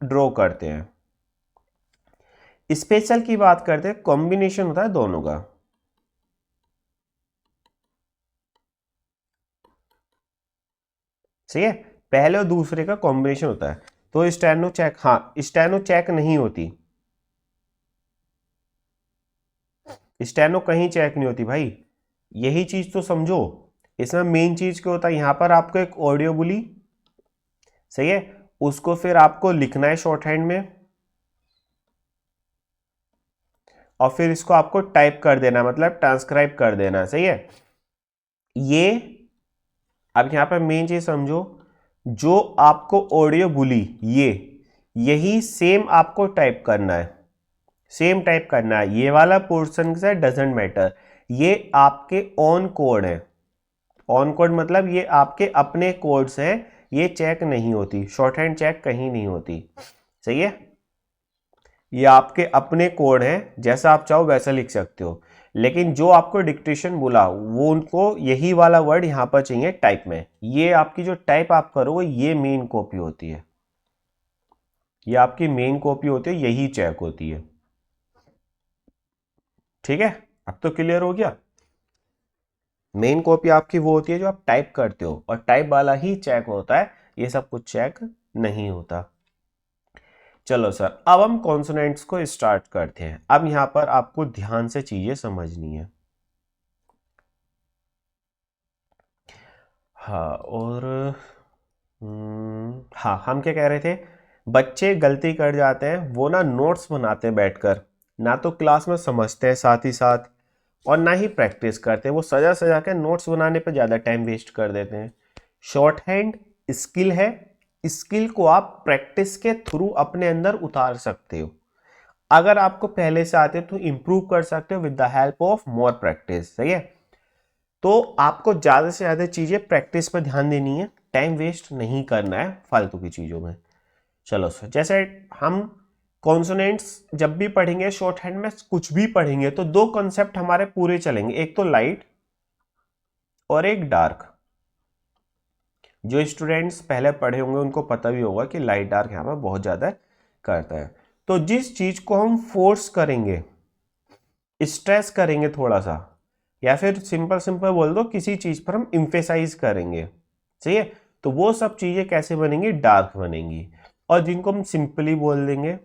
ड्रॉ करते हैं। स्पेशल की बात करते हैं, कॉम्बिनेशन होता है दोनों का। सही है, पहले और दूसरे का कॉम्बिनेशन होता है। तो स्टेनो चेक, हाँ स्टेनो चेक नहीं होती, स्टेनो कहीं चेक नहीं होती भाई, यही चीज तो समझो। इसमें मेन चीज क्या होता है, यहां पर आपको एक ऑडियो बुली, सही है, उसको फिर आपको लिखना है शॉर्ट हैंड में, और फिर इसको आपको टाइप कर देना, मतलब ट्रांसक्राइब कर देना। सही है। ये अब यहां पर मेन चीज समझो, जो आपको ऑडियो बुली, ये यही सेम आपको टाइप करना है, सेम टाइप करना है। ये वाला पोर्शन से डजेंट मैटर, ये आपके ऑन कोड है। ऑन कोड मतलब ये आपके अपने कोड्स हैं, ये चेक नहीं होती, शॉर्ट हैंड चेक कहीं नहीं होती। सही है, ये आपके अपने कोड हैं, जैसा आप चाहो वैसा लिख सकते हो। लेकिन जो आपको डिक्टेशन बोला, वो उनको यही वाला वर्ड यहां पर चाहिए टाइप में। ये आपकी जो टाइप आप करोगे, ये मेन कॉपी होती है, ये आपकी मेन कॉपी होती है, यही चेक होती है। ठीक है, अब तो क्लियर हो गया। मेन कॉपी आपकी वो होती है जो आप टाइप करते हो, और टाइप वाला ही चेक होता है, ये सब कुछ चेक नहीं होता। चलो सर, अब हम कॉन्सोनेंट्स को स्टार्ट करते हैं। अब यहां पर आपको ध्यान से चीजें समझनी है। हाँ, और हाँ, हम क्या कह रहे थे, बच्चे गलती कर जाते हैं, वो ना नोट्स बनाते हैं बैठकर, ना तो क्लास में समझते हैं साथ ही साथ, और ना ही प्रैक्टिस करते हैं। वो सजा सजा के नोट्स बनाने पर ज़्यादा टाइम वेस्ट कर देते हैं। शॉर्ट हैंड स्किल है, स्किल को आप प्रैक्टिस के थ्रू अपने अंदर उतार सकते हो। अगर आपको पहले से आते तो इंप्रूव कर सकते हो with the help of more practice. सही है, तो आपको ज़्यादा से ज़्यादा चीज़ें प्रैक्टिस पर ध्यान देनी है, टाइम वेस्ट नहीं करना है फालतू की चीज़ों में। चलो सर, जैसे हम कॉन्सोनेंट्स जब भी पढ़ेंगे, शॉर्ट हैंड में कुछ भी पढ़ेंगे, तो दो कॉन्सेप्ट हमारे पूरे चलेंगे, एक तो लाइट और एक डार्क। जो स्टूडेंट्स पहले पढ़े होंगे उनको पता भी होगा कि लाइट डार्क यहाँ पर बहुत ज़्यादा करता है। तो जिस चीज़ को हम फोर्स करेंगे, स्ट्रेस करेंगे थोड़ा सा, या फिर सिंपल सिंपल बोल दो किसी चीज़ पर हम इम्फेसाइज करेंगे, सही है, तो वो सब चीज़ें कैसे बनेंगी, डार्क बनेंगी। और जिनको हम सिंपली बोल देंगे,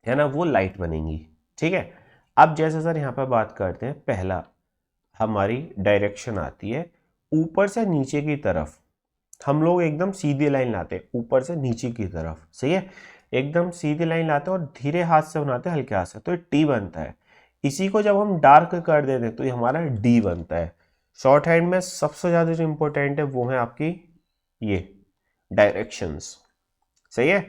है ना, वो लाइट बनेंगी। ठीक है। अब जैसे सर यहाँ पर बात करते हैं, पहला हमारी डायरेक्शन आती है ऊपर से नीचे की तरफ। हम लोग एकदम सीधी लाइन लाते हैं ऊपर से नीचे की तरफ, सही है, एकदम सीधी लाइन लाते हैं और धीरे हाथ से बनाते हैं, हल्के हाथ से, तो ये टी बनता है। इसी को जब हम डार्क कर देते हैं तो ये हमारा डी बनता है। शॉर्ट हैंड में सबसे ज़्यादा जो इंपॉर्टेंट है वो है आपकी ये डायरेक्शंस। सही है,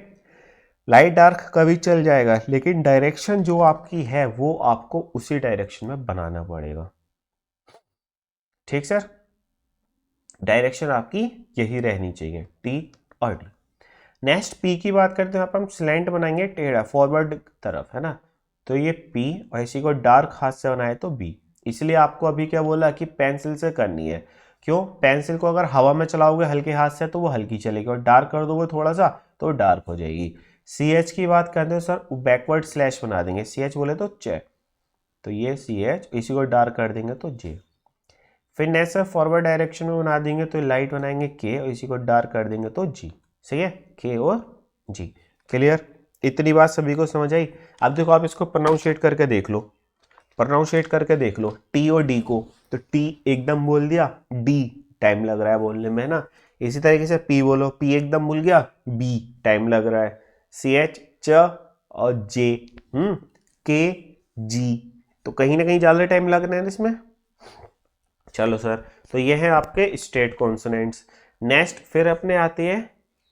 लाइट डार्क कभी चल जाएगा, लेकिन डायरेक्शन जो आपकी है वो आपको उसी डायरेक्शन में बनाना पड़ेगा। ठीक सर, डायरेक्शन आपकी यही रहनी चाहिए, टी और डी। नेक्स्ट पी की बात करते हैं, यहाँ पर हम स्लैंट बनाएंगे टेढ़ा फॉरवर्ड तरफ, है ना, तो ये पी, और इसी को डार्क हाथ से बनाए तो बी। इसलिए आपको अभी क्या बोला कि पेंसिल से करनी है। क्यों, पेंसिल को अगर हवा में चलाओगे हल्के हाथ से तो वो हल्की चलेगी, और डार्क कर दोगे थोड़ा सा तो डार्क हो जाएगी। सी एच की बात करते हैं सर, बैकवर्ड स्लैश बना देंगे, सी एच बोले तो चे, तो ये सी एच, इसी को डार्क कर देंगे तो जे। फिर नेक्स्ट फॉरवर्ड डायरेक्शन में बना देंगे तो लाइट बनाएंगे के, और इसी को डार्क कर देंगे तो जी। सही है, के और जी। क्लियर, इतनी बात सभी को समझ आई। अब देखो, आप इसको प्रोनाउंशिएट करके देख लो, प्रोनाउंशिएट करके देख लो टी और डी को। तो टी एकदम बोल दिया, डी टाइम लग रहा है बोलने में, है ना। इसी तरीके से पी बोलो, पी एकदम भूल गया, बी टाइम लग रहा है, सी एच च और जे, के जी, तो कहीं ना कहीं ज़्यादा टाइम लग रहा है इसमें। चलो सर, तो ये है आपके स्टेट कॉन्सोनेंट्स। नेक्स्ट फिर अपने आती है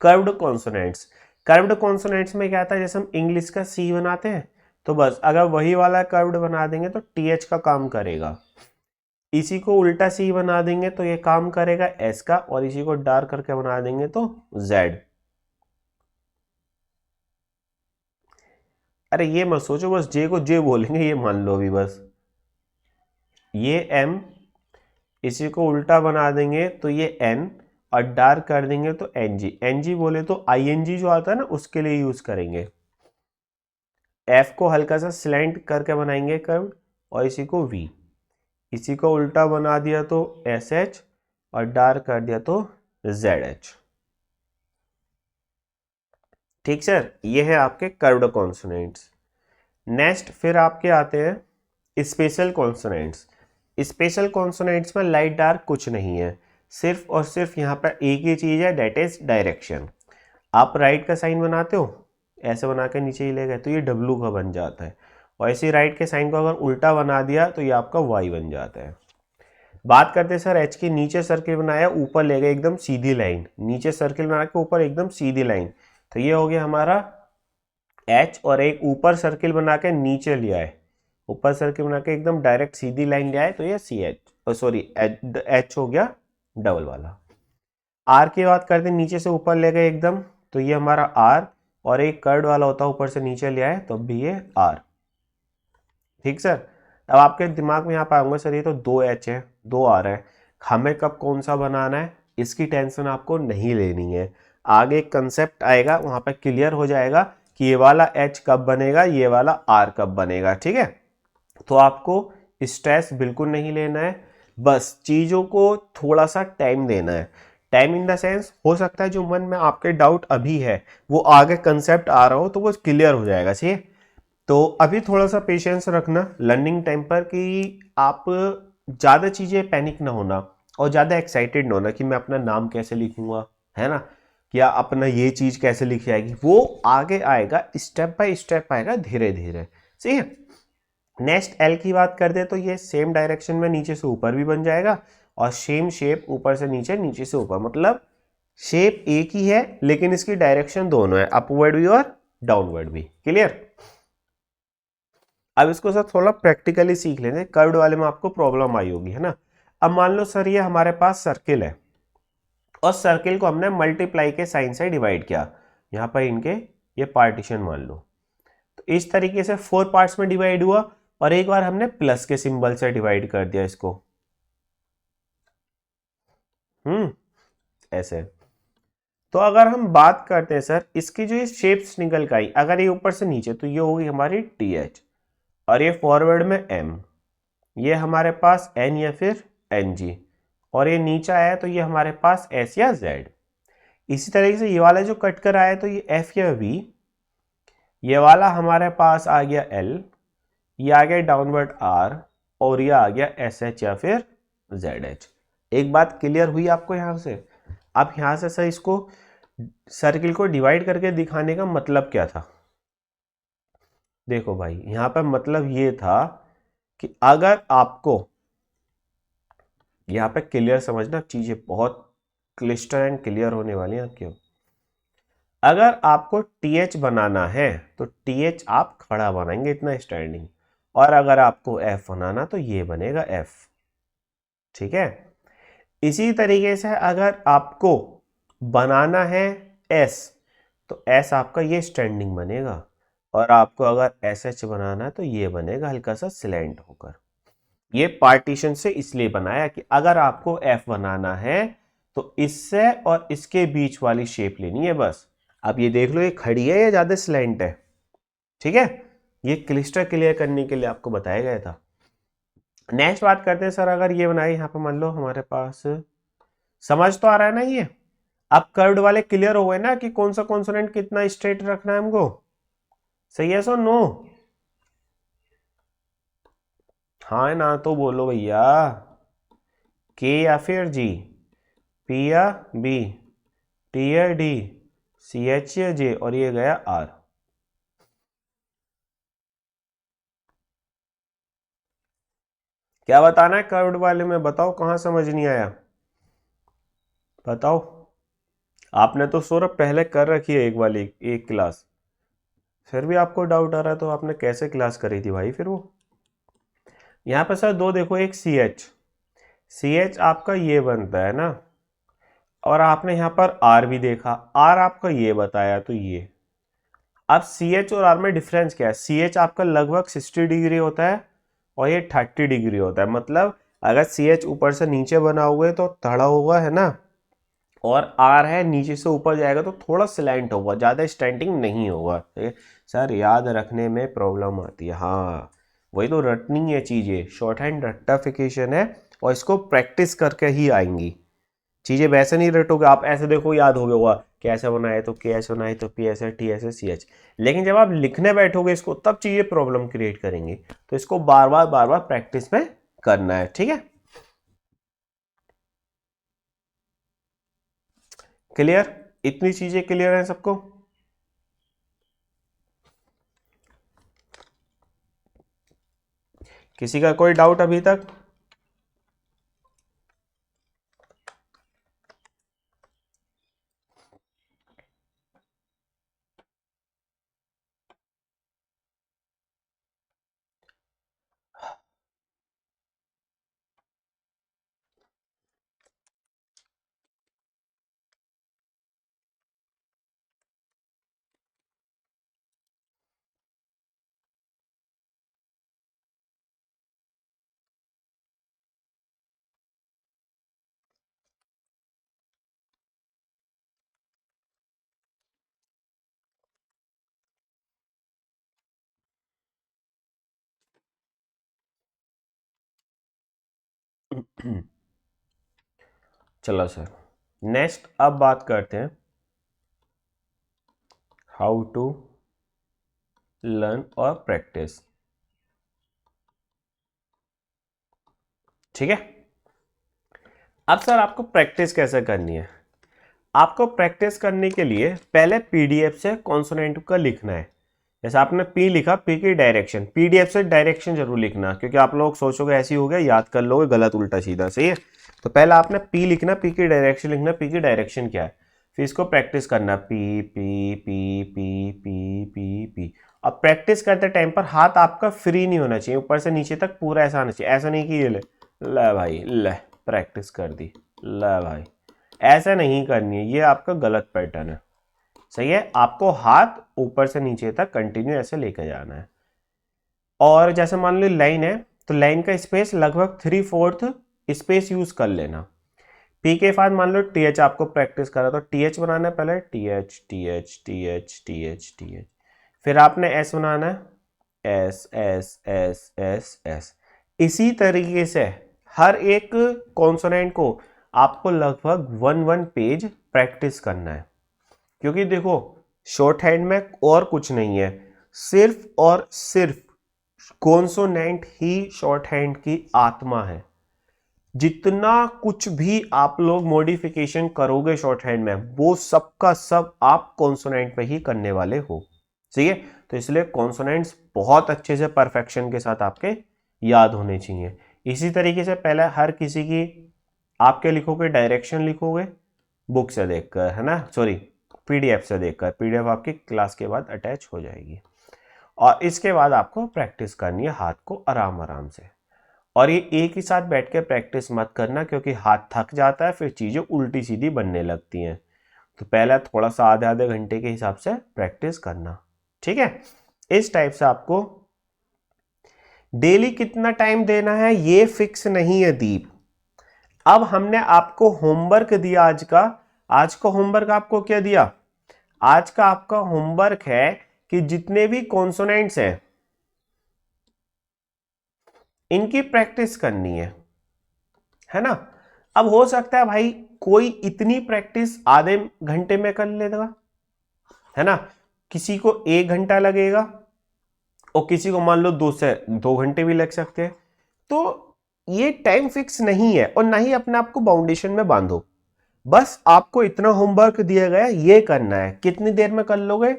कर्व्ड कॉन्सोनेंट्स। कर्व्ड कॉन्सोनेंट्स में क्या आता है, जैसे हम इंग्लिश का सी बनाते हैं, तो बस अगर वही वाला कर्व्ड बना देंगे तो टीएच का काम करेगा। इसी को उल्टा सी बना देंगे तो ये काम करेगा एस का, और इसी को डार्क करके बना देंगे तो जेड। अरे ये मत सोचो, बस जे को जे बोलेंगे, ये मान लो अभी बस। ये एम, इसी को उल्टा बना देंगे तो ये एन, और डार्क कर देंगे तो एनजी। एनजी बोले तो आईएनजी जो आता है ना, उसके लिए यूज करेंगे। एफ को हल्का सा स्लैंट करके बनाएंगे कर्व, और इसी को वी। इसी को उल्टा बना दिया तो एस एच, और डार्क कर दिया तो जेड एच। ठीक सर, ये है आपके कर्व्ड कॉन्सोनेंट्स। नेक्स्ट फिर आपके आते हैं स्पेशल कॉन्सोनेंट्स। स्पेशल कॉन्सोनेंट्स में लाइट डार्क कुछ नहीं है, सिर्फ और सिर्फ यहाँ पर एक ही चीज है, डेट इज डायरेक्शन। आप राइट का साइन बनाते हो, ऐसे बना के नीचे ही ले गए तो ये डब्लू का बन जाता है, और ऐसे राइट के साइन को अगर उल्टा बना दिया तो ये आपका वाई बन जाता है। बात करते हैं सर एच की, नीचे सर्किल बनाया, ऊपर ले गए एकदम सीधी लाइन, नीचे सर्किल बना के ऊपर एकदम सीधी लाइन, तो ये हो गया हमारा एच। और एक ऊपर सर्किल बना के नीचे लिया है, ऊपर सर्किल बना के एकदम डायरेक्ट सीधी लाइन लिया है, तो ये सी एच, सॉरी एच हो गया डबल वाला। आर की बात करते हैं, नीचे से ऊपर ले गए एकदम, तो ये हमारा आर, और एक कर्ड वाला होता है ऊपर से नीचे लिया है तो भी ये आर। ठीक सर, अब आपके दिमाग में यहाँ पे आऊंगा सर ये तो दो एच है दो आर है, हमें कब कौन सा बनाना है, इसकी टेंशन आपको नहीं लेनी है। आगे एक कंसेप्ट आएगा, वहां पे क्लियर हो जाएगा कि ये वाला एच कब बनेगा, ये वाला आर कब बनेगा। ठीक है, तो आपको स्ट्रेस बिल्कुल नहीं लेना है, बस चीज़ों को थोड़ा सा टाइम देना है। टाइम इन द सेंस, हो सकता है जो मन में आपके डाउट अभी है वो आगे कंसेप्ट आ रहा हो तो वो क्लियर हो जाएगा। ठीक है, तो अभी थोड़ा सा पेशेंस रखना लर्निंग टाइम पर, कि आप ज़्यादा चीज़ें पैनिक ना होना और ज़्यादा एक्साइटेड ना होना कि मैं अपना नाम कैसे लिखूंगा, है ना, या अपना ये चीज़ कैसे लिखी जाएगी, वो आगे आएगा, स्टेप बाय स्टेप आएगा धीरे धीरे। सही है। नेक्स्ट एल की बात करते हैं तो ये सेम डायरेक्शन में नीचे से ऊपर भी बन जाएगा, और सेम शेप ऊपर से नीचे नीचे से ऊपर, मतलब शेप एक ही है लेकिन इसकी डायरेक्शन दोनों है, अपवर्ड भी और डाउनवर्ड भी। क्लियर। अब इसको सर थोड़ा प्रैक्टिकली सीख लेते हैं, कर्व्ड वाले में आपको प्रॉब्लम आई होगी, है ना। अब मान लो सर ये हमारे पास सर्किल है, और सर्किल को हमने मल्टीप्लाई के साइन से डिवाइड किया, यहाँ पर इनके ये पार्टीशन मान लो, तो इस तरीके से 4 पार्ट्स में डिवाइड हुआ, और एक बार हमने प्लस के सिंबल से डिवाइड कर दिया इसको। ऐसे। तो अगर हम बात करते हैं सर इसकी जो ये शेप्स निकल के आई, अगर ये ऊपर से नीचे तो ये होगी हमारी टी एच, और ये फॉरवर्ड में एम, ये हमारे पास एन या फिर एन जी, और ये नीचे आया तो ये हमारे पास एस या जेड। इसी तरीके से ये वाला जो कट कर आया तो ये एफ या वी, ये वाला हमारे पास आ गया एल, ये आ गया डाउनवर्ड आर, और ये आ गया एस एच या फिर जेड एच। एक बात क्लियर हुई आपको यहां से। अब यहां से सर इसको सर्किल को डिवाइड करके दिखाने का मतलब क्या था, देखो भाई यहां पर मतलब ये था कि अगर आपको यहाँ पे क्लियर समझना, चीजें बहुत क्लिस्टर एंड क्लियर होने वाली हैं। क्यों, अगर आपको टीएच बनाना है तो टीएच आप खड़ा बनाएंगे इतना स्टैंडिंग, और अगर आपको एफ बनाना तो ये बनेगा एफ। ठीक है, इसी तरीके से अगर आपको बनाना है एस, तो एस आपका ये स्टैंडिंग बनेगा, और आपको अगर एस एच बनाना है तो ये बनेगा हल्का सा स्लैंट होकर। ये पार्टीशन से इसलिए बनाया कि अगर आपको एफ बनाना है तो इससे और इसके बीच वाली शेप लेनी है बस। अब ये देख लो ये खड़ी है या ज्यादा स्लैंट है। ठीक है, ये क्लिस्टर क्लियर करने के लिए आपको बताया गया था। नेक्स्ट बात करते हैं सर, अगर ये बनाए यहाँ पे मान लो हमारे पास, समझ तो आ रहा है ना ये। अब कर्व्ड वाले क्लियर हो गए ना कि कौन सा कॉन्सोनेंट कितना स्ट्रेट रखना है हमको, सही है सो नो, हाँ ना तो बोलो भैया, के या फिर जी, पी या बी, टी या डी, सी एच या जे, और ये गया आर। क्या बताना है कर्व्ड वाले में, बताओ कहां समझ नहीं आया, बताओ। आपने तो सौरभ पहले कर रखी है एक वाली एक क्लास, फिर भी आपको डाउट आ रहा है, तो आपने कैसे क्लास करी थी भाई फिर वो? यहाँ पे सर दो देखो, एक सी एच, सी एच आपका ये बनता है ना, और आपने यहाँ पर आर भी देखा, आर आपका ये बताया, तो ये अब सी एच और आर में डिफरेंस क्या है? सी एच आपका लगभग 60 डिग्री होता है और ये 30 डिग्री होता है। मतलब अगर सी एच ऊपर से नीचे बना हुआ है तो तड़ा होगा, है ना, और आर है नीचे से ऊपर जाएगा तो थोड़ा स्लैंट होगा, ज़्यादा स्टैंडिंग नहीं होगा। ठीक है सर, याद रखने में प्रॉब्लम आती है। हाँ, वही तो रटनी है चीज़ें, शॉर्ट हैंड रट्टाफिकेशन है, और इसको प्रैक्टिस करके ही आएंगी चीज़ें। वैसे नहीं रटोगे आप, ऐसे देखो याद हो गया होगा कि ऐसे बनाए तो के ऐसे बनाए तो पी ऐसे टी ऐसे सी एच, लेकिन जब आप लिखने बैठोगे इसको तब चीज़ें प्रॉब्लम क्रिएट करेंगे। तो इसको बार बार प्रैक्टिस में करना है, ठीक है? क्लियर? इतनी चीज़ें क्लियर है सबको? किसी का कोई डाउट अभी तक? चलो सर, नेक्स्ट अब बात करते हैं हाउ टू लर्न और प्रैक्टिस। ठीक है, अब सर आपको प्रैक्टिस कैसे करनी है? आपको प्रैक्टिस करने के लिए पहले पीडीएफ से कॉन्सोनेंट का लिखना है। जैसे आपने पी लिखा, पी की डायरेक्शन, पीडीएफ से डायरेक्शन जरूर लिखना, क्योंकि आप लोग सोचोगे ऐसी हो गया याद कर लोगे, गलत उल्टा सीधा, सही है? तो पहले आपने पी लिखना, पी की डायरेक्शन लिखना, पी की डायरेक्शन क्या है, फिर इसको प्रैक्टिस करना, P P P P P P P. अब प्रैक्टिस करते टाइम पर हाथ आपका फ्री नहीं होना चाहिए, ऊपर से नीचे तक पूरा ऐसा आना चाहिए। ऐसा नहीं कि ये ले ले भाई ले प्रैक्टिस कर दी, ले भाई, ऐसा नहीं करनी है, ये आपका गलत पैटर्न है। सही है, आपको हाथ ऊपर से नीचे तक कंटिन्यू ऐसे लेकर जाना है। और जैसे मान लो लाइन है, तो लाइन का स्पेस लगभग 3/4 स्पेस यूज कर लेना। पी के बाद मान लो टी एच आपको प्रैक्टिस करा, तो टी एच बनाना है पहले, T H T H T H T H T H, फिर आपने एस बनाना है, S S S S S. इसी तरीके से हर एक कॉन्सोनेंट को आपको लगभग 1 पेज प्रैक्टिस करना है। क्योंकि देखो शॉर्ट हैंड में और कुछ नहीं है, सिर्फ और सिर्फ कॉन्सोनेंट ही शॉर्ट हैंड की आत्मा है। जितना कुछ भी आप लोग मॉडिफिकेशन करोगे शॉर्ट हैंड में, वो सब का सब आप कॉन्सोनेंट पे ही करने वाले हो। सही है, तो इसलिए कॉन्सोनेंट्स बहुत अच्छे से परफेक्शन के साथ आपके याद होने चाहिए। इसी तरीके से पहले हर किसी की आपके लिखोगे, डायरेक्शन लिखोगे बुक से देखकर, है ना, सॉरी पीडीएफ से देखकर, पीडीएफ आपकी क्लास के बाद अटैच हो जाएगी। और इसके बाद आपको प्रैक्टिस करनी है हाथ को आराम आराम से। और ये एक ही साथ बैठ के प्रैक्टिस मत करना, क्योंकि हाथ थक जाता है, फिर चीज़ें उल्टी सीधी बनने लगती हैं। तो पहले थोड़ा सा आधे आधे घंटे के हिसाब से प्रैक्टिस करना, ठीक है? इस टाइप से आपको डेली कितना टाइम देना है ये फिक्स नहीं है दीप। अब हमने आपको होमवर्क दिया आज का, आज का होमवर्क आपको क्या दिया? आज का आपका होमवर्क है कि जितने भी कॉन्सोनेंट्स हैं इनकी प्रैक्टिस करनी है ना? अब हो सकता है भाई कोई इतनी प्रैक्टिस आधे घंटे में कर लेगा, है ना, किसी को 1 घंटा लगेगा और किसी को मान लो 2 से 2 घंटे भी लग सकते हैं। तो ये टाइम फिक्स नहीं है, और ना ही अपने आप को बाउंडेशन में बांधो। बस आपको इतना होमवर्क दिया गया, ये करना है, कितनी देर में कर लोगे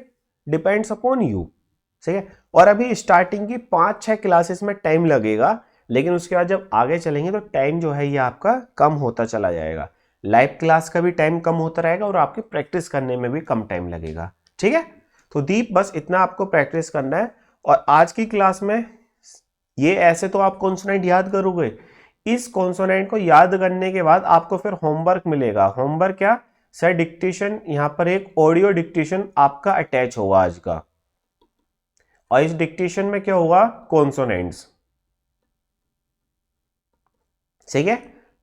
डिपेंड्स अपॉन यू। सही है, और अभी स्टार्टिंग की 5-6 क्लासेस में टाइम लगेगा, लेकिन उसके बाद जब आगे चलेंगे तो टाइम जो है ये आपका कम होता चला जाएगा। लाइव क्लास का भी टाइम कम होता रहेगा और आपकी प्रैक्टिस करने में भी कम टाइम लगेगा। ठीक है, तो दीप बस इतना आपको प्रैक्टिस करना है। और आज की क्लास में ये ऐसे तो आप कॉन्सोनेंट याद करोगे, इस कॉन्सोनेंट को याद करने के बाद आपको फिर होमवर्क मिलेगा। होमवर्क क्या सर? डिक्टेशन, यहां पर एक ऑडियो डिक्टेशन आपका अटैच होगा आज का, और इस डिक्टेशन में क्या होगा? कॉन्सोनेंट्स। ठीक है,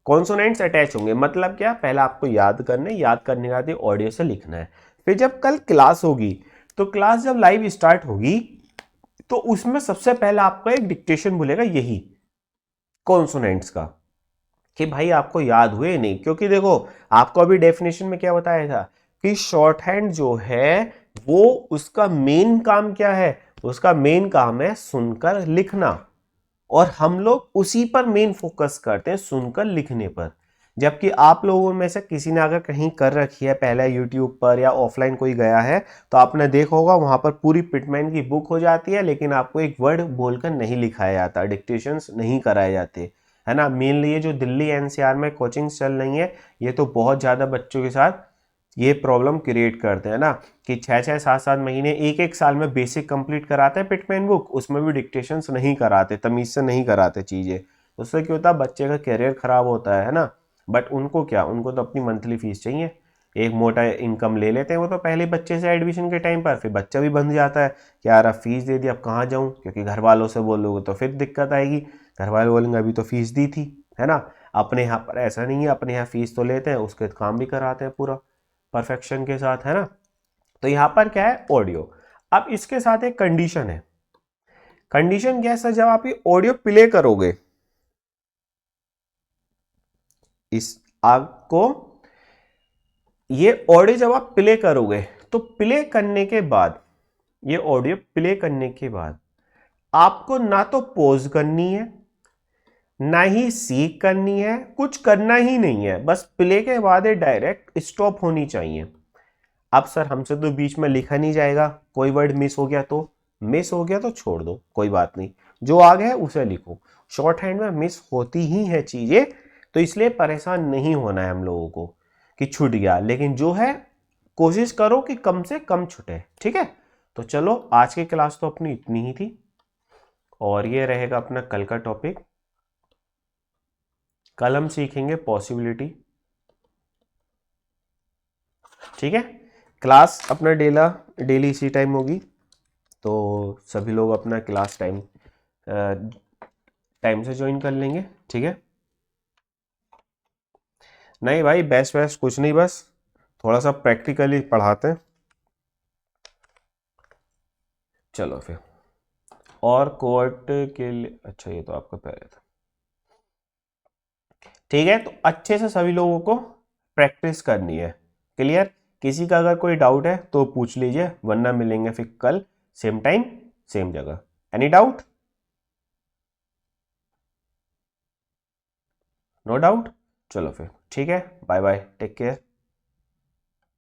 कॉन्सोनेंट्स अटैच होंगे। मतलब क्या? पहले आपको याद करने, याद करने के बाद ऑडियो से लिखना है। फिर जब कल क्लास होगी, तो क्लास जब लाइव स्टार्ट होगी तो उसमें सबसे पहले आपका एक डिक्टेशन बोलेगा, यही कॉन्सोनेंट्स का, कि भाई आपको याद हुए नहीं। क्योंकि देखो आपको अभी डेफिनेशन में क्या बताया था कि शॉर्ट हैंड जो है वो उसका मेन काम क्या है? उसका मेन काम है सुनकर लिखना, और हम लोग उसी पर मेन फोकस करते हैं, सुनकर लिखने पर। जबकि आप लोगों में से किसी ने अगर कहीं कर रखी है पहले यूट्यूब पर या ऑफलाइन कोई गया है, तो आपने देखा होगा वहां पर पूरी पिटमैन की बुक हो जाती है, लेकिन आपको एक वर्ड बोलकर नहीं लिखाया जाता, डिक्टेशंस नहीं कराए जाते, है ना। मेनली ये जो दिल्ली एनसीआर में कोचिंग्स चल रही है, ये तो बहुत ज़्यादा बच्चों के साथ ये प्रॉब्लम क्रिएट करते हैं ना, कि 6-6 7-7 महीने, एक एक साल में बेसिक कंप्लीट कराते हैं पिटमैन बुक, उसमें भी डिक्टेशंस नहीं कराते, तमीज़ से नहीं कराते चीज़ें। उससे क्या होता है? बच्चे का करियर खराब होता है ना। बट उनको क्या, उनको तो अपनी मंथली फीस चाहिए, एक मोटा इनकम ले लेते हैं वो तो पहले बच्चे से एडमिशन के टाइम पर। फिर बच्चा भी बंध जाता है कि यार अब फीस दे दी, अब कहाँ जाऊँ, क्योंकि घर वालों से बोलोगे तो फिर दिक्कत आएगी। घर वाले बोलेंगे अभी तो फीस दी थी, है ना। अपने यहाँ पर ऐसा नहीं है, अपने यहाँ फीस तो लेते हैं, उसके काम भी कराते हैं पूरा परफेक्शन के साथ, है ना। तो यहां पर क्या है? ऑडियो। अब इसके साथ एक कंडीशन है। कंडीशन क्या है सर? जब आप ये ऑडियो प्ले करोगे, इस आग को, ये ऑडियो जब आप प्ले करोगे, तो प्ले करने के बाद, ये ऑडियो प्ले करने के बाद आपको ना तो पॉज करनी है, ना ही सीख करनी है, कुछ करना ही नहीं है। बस प्ले के बाद ये डायरेक्ट स्टॉप होनी चाहिए। अब सर हमसे तो बीच में लिखा नहीं जाएगा, कोई वर्ड मिस हो गया तो, मिस हो गया तो छोड़ दो, कोई बात नहीं, जो आ गया है उसे लिखो। शॉर्ट हैंड में मिस होती ही है चीजें, तो इसलिए परेशान नहीं होना है हम लोगों को कि छूट गया, लेकिन जो है कोशिश करो कि कम से कम छूटे। ठीक है, तो चलो आज की क्लास तो अपनी इतनी ही थी, और ये रहेगा अपना कल का टॉपिक। कल हम सीखेंगे पॉसिबिलिटी। ठीक है, क्लास अपना डेली इसी टाइम होगी, तो सभी लोग अपना क्लास टाइम से ज्वाइन कर लेंगे। ठीक है, नहीं भाई बेस्ट वेस्ट कुछ नहीं, बस थोड़ा सा प्रैक्टिकली पढ़ाते हैं। चलो फिर, और कोर्ट के लिए, अच्छा ये तो आपका पहले था। ठीक है, तो अच्छे से सभी लोगों को प्रैक्टिस करनी है। क्लियर? किसी का अगर कोई डाउट है तो पूछ लीजिए, वरना मिलेंगे फिर कल सेम टाइम सेम जगह। Any doubt? No doubt? चलो फिर ठीक है, बाय बाय, टेक केयर।